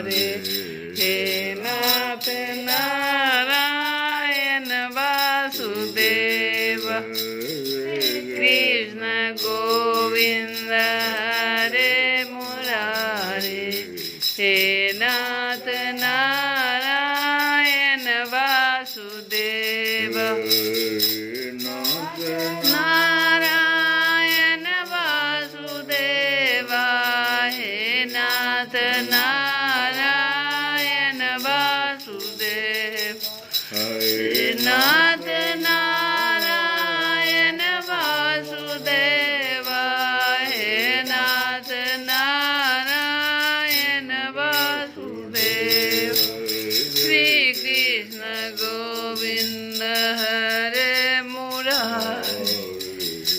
मुरारे। हे नाथ नारायण वासुदेव कृष्ण गोविंद हरे मुरारे। हे नाथ नारायण वासुदेव नारायण वासुदेव। हे नाथ नारायण वासुदेव। हे नाथ नारायण वासुदेव। हे नाथ नारायण वासुदेव। श्री कृष्ण गोविंद हरे मुरारे।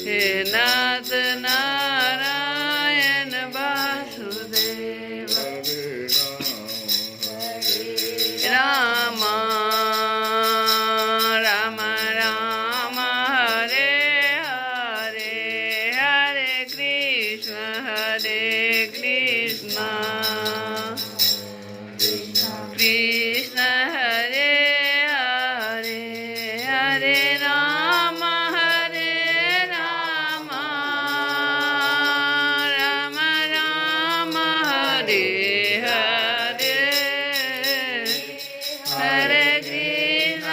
हे नाथ नारायण वासुदेव। राम राम राम हरे हरे हरे कृष्ण कृष्ण हरे हरे हरे राम राम राम हरे हरे हरे कृष्ण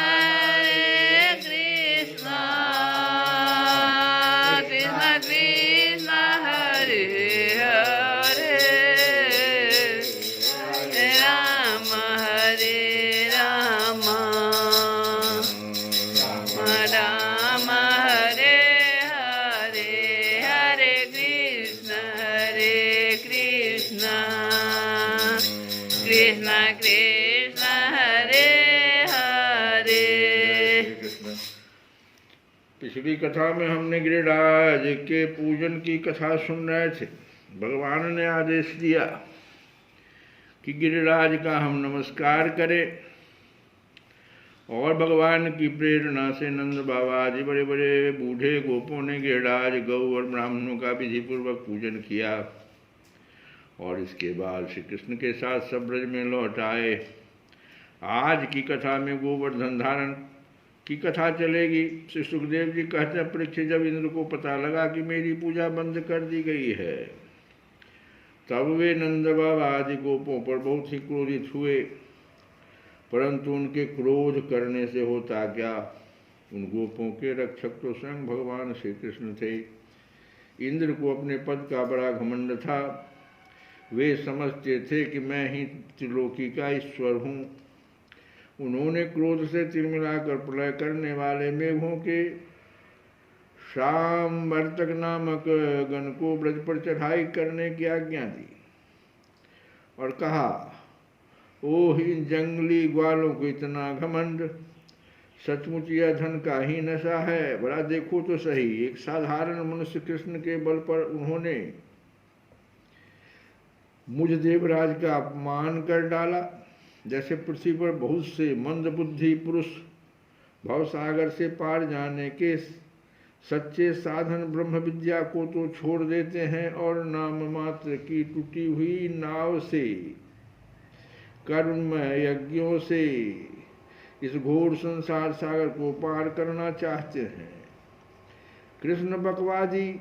कृष्ण कृष्ण हरे हरे राम हरे राम राम हरे हरे हरे कृष्ण कृष्ण कृष्ण हरे हरे। पिछली कथा में हमने गिरिराज के पूजन की कथा सुन रहे थे। भगवान ने आदेश दिया कि गिरिराज का हम नमस्कार करें, और भगवान की प्रेरणा से नंद बाबा आदि बड़े बड़े बूढ़े गोपों ने गिरिराज गौ और ब्राह्मणों का विधिपूर्वक पूजन किया, और इसके बाद श्री कृष्ण के साथ सब ब्रज में लौट आए। आज की कथा में गोवर्धन धारण की कथा चलेगी। श्री सुखदेव जी कहते हैं, परीक्षित जब इंद्र को पता लगा कि मेरी पूजा बंद कर दी गई है, तब वे नंद बाबा आदि गोपों पर बहुत ही क्रोधित हुए। परंतु उनके क्रोध करने से होता क्या? उन गोपों के रक्षक तो स्वयं भगवान श्री कृष्ण थे। इंद्र को अपने पद का बड़ा घमंड था। वे समझते थे कि मैं ही त्रिलोकी का ईश्वर हूँ। उन्होंने क्रोध से तिलमिलाकर प्रलय करने वाले मेघों के शामवर्तक नामक गण को ब्रज पर चढ़ाई करने की आज्ञा दी और कहा, ओह इन जंगली ग्वालों को इतना घमंड! सचमुच यह धन का ही नशा है। बड़ा देखो तो सही, एक साधारण मनुष्य कृष्ण के बल पर उन्होंने मुझ देवराज का अपमान कर डाला। जैसे पृथ्वी पर बहुत से मंदबुद्धि पुरुष भवसागर से पार जाने के सच्चे साधन ब्रह्म विद्या को तो छोड़ देते हैं और नाम मात्र की टूटी हुई नाव से, कर्ममय यज्ञों से इस घोर संसार सागर को पार करना चाहते हैं। कृष्ण बकवादी,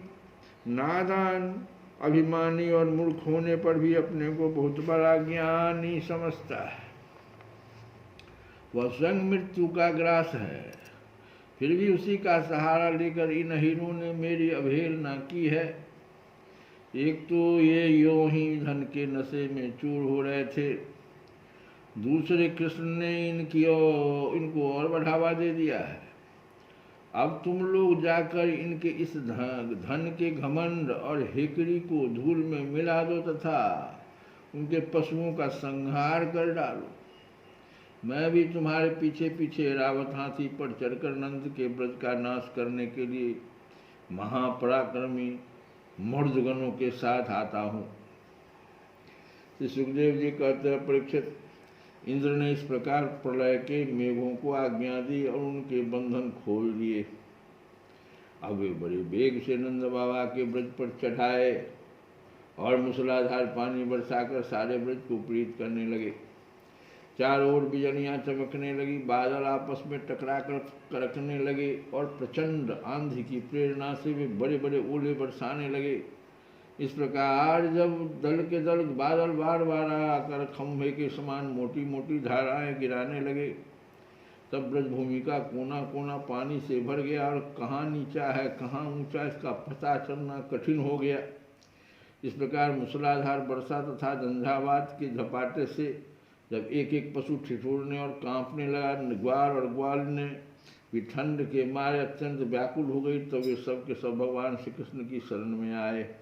नादान, अभिमानी और मूर्ख होने पर भी अपने को बहुत बड़ा ज्ञानी समझता है। वह स्वयं मृत्यु का ग्रास है, फिर भी उसी का सहारा लेकर इन हीरों ने मेरी अवहेलना की है। एक तो ये यों ही धन के नशे में चूर हो रहे थे, दूसरे कृष्ण ने इनको और बढ़ावा दे दिया है। अब तुम लोग जाकर इनके इस धन के घमंड और हेकड़ी को धूल में मिला दो तथा उनके पशुओं का संहार कर डालो। मैं भी तुम्हारे पीछे पीछे रावत हाथी पर चढ़कर नंद के ब्रज का नाश करने के लिए महापराक्रमी मर्दगणों के साथ आता हूँ। श्री सुखदेव जी कहते हैं, परीक्षित, इंद्र ने इस प्रकार प्रलय के मेघों को आज्ञा दी और उनके बंधन खोल दिए। अब वे बड़े वेग से नंद बाबा के ब्रज पर चढ़ाए और मूसलाधार पानी बरसाकर सारे ब्रज को प्रीत करने लगे। चारों ओर बिजलियां चमकने लगी, बादल आपस में टकरा कर कड़कने लगे और प्रचंड आंधी की प्रेरणा से वे बड़े बड़े ओले बरसाने लगे। इस प्रकार जब दल के दल बादल बार बार आकर खंभे के समान मोटी मोटी धाराएं गिराने लगे, तब ब्रजभूमि का कोना कोना पानी से भर गया और कहाँ नीचा है कहाँ ऊंचा इसका पता चलना कठिन हो गया। इस प्रकार मूसलाधार वर्षा तथा झंझावात के झपाटे से जब एक एक पशु ठिठुरने और कांपने लगा, ग्वाल और ग्वालिनी भी ठंड के मारे अत्यंत व्याकुल हो गई, तो वे सब के सब भगवान श्री कृष्ण की शरण में आए।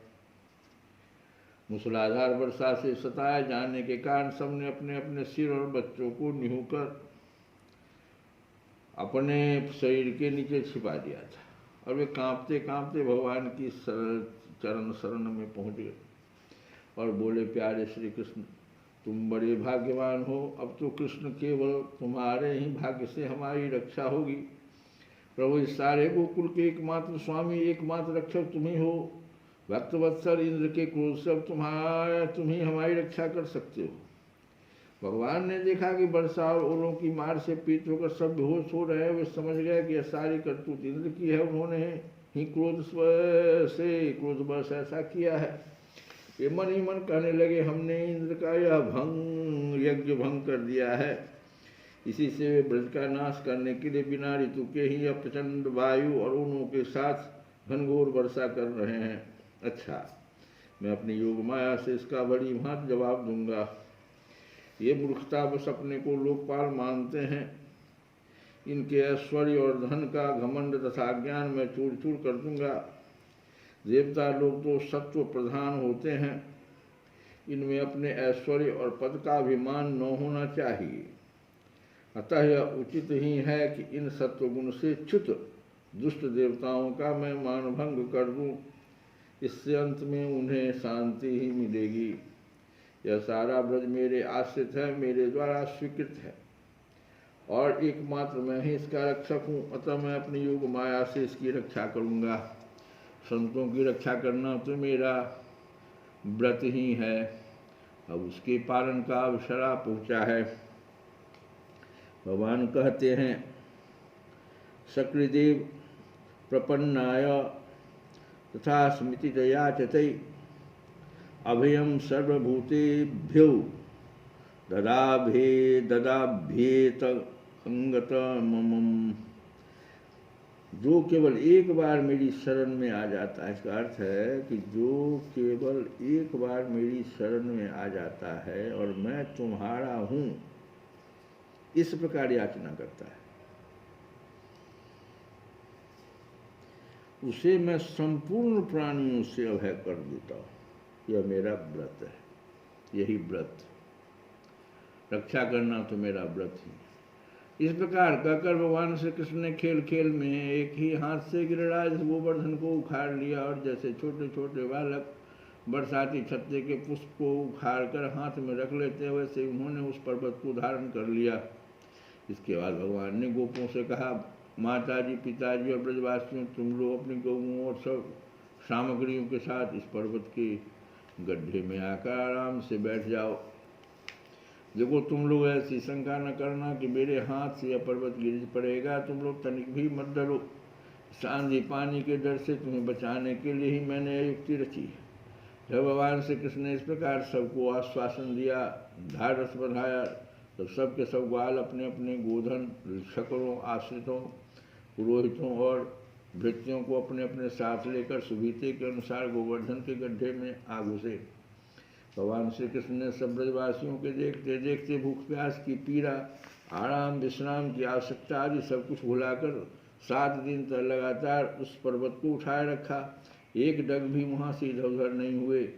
मूसलाधार वर्षा से सताए जाने के कारण सबने अपने अपने सिर और बच्चों को निहुकर अपने शरीर के नीचे छिपा दिया था और वे कांपते कांपते भगवान की चरण शरण में पहुंच गए और बोले, प्यारे श्री कृष्ण, तुम बड़े भाग्यवान हो। अब तो कृष्ण केवल तुम्हारे ही भाग्य से हमारी रक्षा होगी। प्रभु, इस सारे गोकुल के एकमात्र स्वामी, एकमात्र रक्षक तुम ही हो। भक्तवत्सल इंद्र के क्रोध से अब तुम ही हमारी रक्षा कर सकते हो। भगवान ने देखा कि वर्षा और ओलों की मार से पीत होकर सब बेहोश हो रहे हैं। वे समझ गए कि यह सारी करतूत इंद्र की है, उन्होंने ही क्रोधवश ऐसा किया है। वे मन ही मन कहने लगे, हमने इंद्र का यह यज्ञ भंग कर दिया है। इसी से वे ब्रज का नाश करने के लिए बिना ऋतु के ही यह प्रचंड वायु और ओलों के साथ घनघोर वर्षा कर रहे हैं। अच्छा, मैं अपनी योग माया से इसका बड़ी भांति जवाब दूंगा। ये मूर्खता बस अपने को लोकपाल मानते हैं। इनके ऐश्वर्य और धन का घमंड तथा ज्ञान में चूर चूर कर दूंगा। देवता लोग तो सत्व प्रधान होते हैं, इनमें अपने ऐश्वर्य और पद का अभिमान न होना चाहिए। अतः यह उचित ही है कि इन सत्वगुण से च्युत दुष्ट देवताओं का मैं मानभंग कर दूं। इससे अंत में उन्हें शांति ही मिलेगी। यह सारा ब्रज मेरे आश्रित है, मेरे द्वारा स्वीकृत है और एकमात्र मैं ही इसका रक्षक हूँ। अतः मैं अपनी योग माया से इसकी रक्षा करूँगा। संतों की रक्षा करना तो मेरा व्रत ही है। अब उसके पालन का अवसर पहुँचा है। भगवान कहते हैं, सकृदेव प्रपन्नाय तथा स्मृति दयाचते अभयम सर्वभूतेभ्यो ददाभ्येत अंगत मम। जो केवल एक बार मेरी शरण में आ जाता है, इसका अर्थ है कि जो केवल एक बार मेरी शरण में आ जाता है और मैं तुम्हारा हूँ, इस प्रकार याचना करता है, उसे मैं संपूर्ण प्राणियों से अभय कर देता हूँ। यह मेरा व्रत है। यही व्रत, रक्षा करना तो मेरा व्रत ही। इस प्रकार कहकर भगवान श्री कृष्ण ने खेल खेल में एक ही हाथ से गिरिराज गोवर्धन को उखाड़ लिया और जैसे छोटे छोटे बालक बरसाती छत्ते के पुष्प को उखाड़ कर हाथ में रख लेते हैं, वैसे उन्होंने उस पर्वत को धारण कर लिया। इसके बाद भगवान ने गोपों से कहा, माताजी, पिताजी और ब्रजवासियों, तुम लोग अपनी गौओं और सब सामग्रियों के साथ इस पर्वत के गड्ढे में आकर आराम से बैठ जाओ। देखो, तुम लोग ऐसी शंका न करना कि मेरे हाथ से यह पर्वत गिर पड़ेगा। तुम लोग तनिक भी मत डरो। आंधी पानी के डर से तुम्हें बचाने के लिए ही मैंने यह युक्ति रची है। जब भगवान श्री कृष्ण ने इस प्रकार सबको आश्वासन दिया, ढाढ़स बंधाया, तो सब के सब ग्वाल अपने अपने गोधन, शकरों, आश्रितों, पुरोहितों और भृत्यों को अपने अपने साथ लेकर सुविधे के अनुसार गोवर्धन के गड्ढे में आ घुसे। भगवान श्री कृष्ण ने सब ब्रजवासियों के देखते देखते भूख प्यास की पीड़ा, आराम विश्राम की आवश्यकता आदि सब कुछ भुलाकर 7 दिन तक लगातार उस पर्वत को उठाए रखा। एक डग भी वहाँ से इधर उधर नहीं हुए।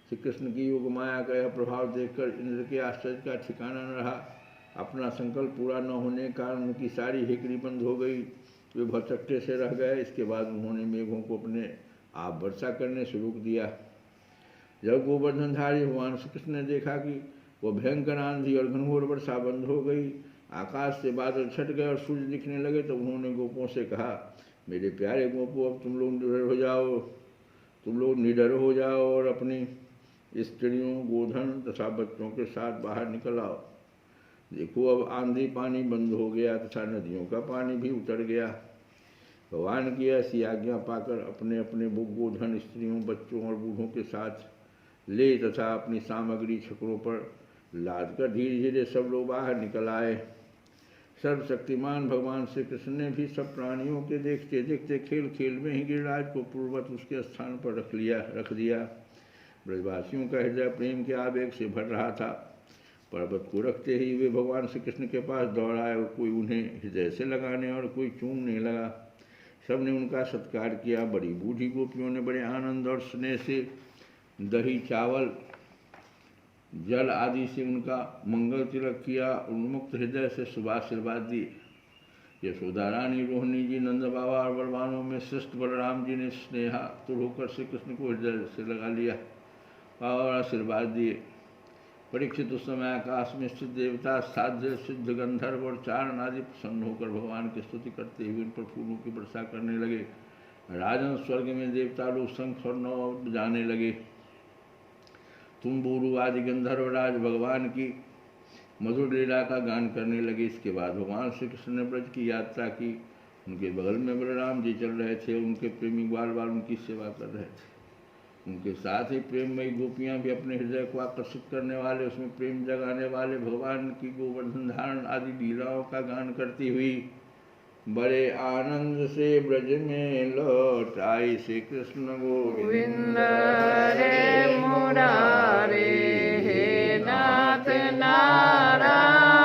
श्री कृष्ण की योग माया का यह प्रभाव देखकर इंद्र के आश्चर्य का ठिकाना न रहा। अपना संकल्प पूरा न होने के कारण उनकी सारी हेकड़ी बंद हो गई। वे भटकते से रह गए। इसके बाद उन्होंने मेघों को अपने आप वर्षा करने से रोक दिया। जब गोवर्धनधारी भगवान श्री कृष्ण ने देखा कि वह भयंकर आंधी और घनघोर वर्षा बंद हो गई, आकाश से बादल छट गए और सूर्य दिखने लगे, तो उन्होंने गोपों से कहा, मेरे प्यारे गोपों, अब तुम लोग निडर हो जाओ और अपनी स्त्रियों, गोधन तथा बच्चों के साथ बाहर निकल आओ। देखो अब आंधी पानी बंद हो गया तथा नदियों का पानी भी उतर गया। भगवान की ऐसी आज्ञा पाकर अपने अपने गोधन, स्त्रियों, बच्चों और बूढ़ों के साथ ले तथा अपनी सामग्री छकड़ों पर लाद कर धीरे धीरे सब लोग बाहर निकल आए। सर्वशक्तिमान भगवान श्री कृष्ण ने भी सब प्राणियों के देखते देखते खेल खेल में ही गिरिराज को पूर्ववत उसके स्थान पर रख दिया। ब्रजवासियों का हृदय प्रेम के आवेग से भर रहा था। पर्वत को रखते ही वे भगवान श्री कृष्ण के पास दौड़ आए। कोई उन्हें हृदय से लगाने और कोई चूमने लगा। सबने उनका सत्कार किया। बड़ी बूढ़ी गोपियों ने बड़े आनंद और स्नेह से दही, चावल, जल आदि से उनका मंगल तिलक किया। उन्मुक्त हृदय से शुभाशीर्वाद दिए। यशोदा रानी, रोहिणी जी, नंद बाबा और बलवानों में श्रेष्ठ बलराम जी ने स्नेहातुर होकर श्री कृष्ण को हृदय से लगा लिया और आशीर्वाद दिए। परीक्षित उस समय आकाश में स्थित देवता, साध्य, सिद्ध, गंधर्व और चारण आदि प्रसन्न होकर भगवान की स्तुति करते हुए उन पर फूलों की वर्षा करने लगे। राजन, स्वर्ग में देवता लोग शंख और नौ बजाने लगे। तुम्बुरु आदि गंधर्व राज भगवान की मधुर लीला का गान करने लगे। इसके बाद भगवान श्री कृष्ण ने ब्रज की यात्रा की। उनके बगल में बलराम जी चल रहे थे। उनके प्रेमी बाल बाल उनकी सेवा कर रहे थे। उनके साथ ही प्रेममयी गोपियाँ भी अपने हृदय को आकर्षित करने वाले, उसमें प्रेम जगाने वाले भगवान की गोवर्धन धारण आदि लीलाओं का गान करती हुई बड़े आनंद से ब्रज में लौट आई। श्री कृष्ण गोविंद रे मुरारे, हे नाथ नारायण